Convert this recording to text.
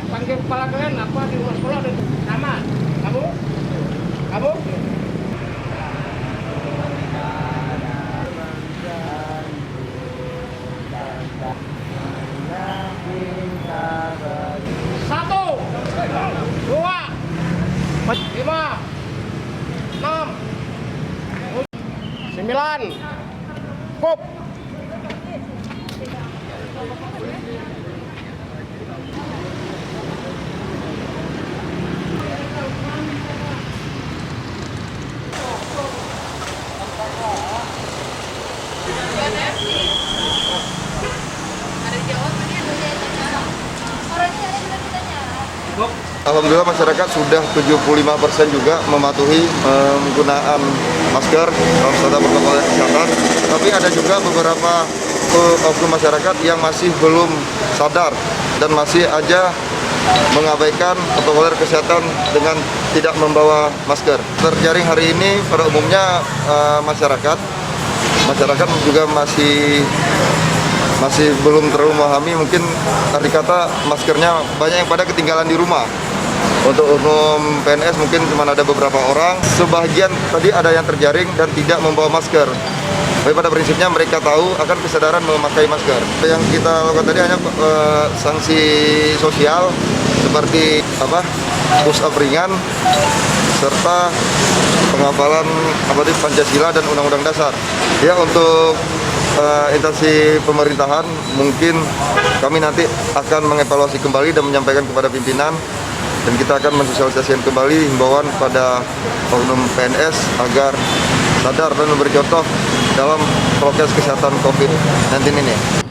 Panggil kepala kalian apa di luar sekolah dan nama kamu? Kamu? Satu, dua, lima, enam, sembilan, cukup. Alhamdulillah masyarakat sudah 75% juga mematuhi penggunaan masker dalam standar protokol kesehatan. Tapi ada juga beberapa oknum masyarakat yang masih belum sadar dan masih aja mengabaikan protokol kesehatan dengan tidak membawa masker. Terjaring hari ini pada umumnya masyarakat juga masih belum terlalu memahami, mungkin tadi kata maskernya banyak yang pada ketinggalan di rumah. Untuk umum PNS mungkin cuma ada beberapa orang, sebagian tadi ada yang terjaring dan tidak membawa masker. Tapi pada prinsipnya mereka tahu akan kesadaran memakai masker. Yang kita lakukan tadi hanya sanksi sosial seperti push up ringan serta penghafalan Pancasila dan Undang-Undang Dasar. Ya, untuk instansi pemerintahan mungkin kami nanti akan mengevaluasi kembali dan menyampaikan kepada pimpinan, dan kita akan mensosialisasikan kembali himbauan pada oknum PNS agar sadar dan memberi contoh dalam prokes kesehatan COVID-19 ini.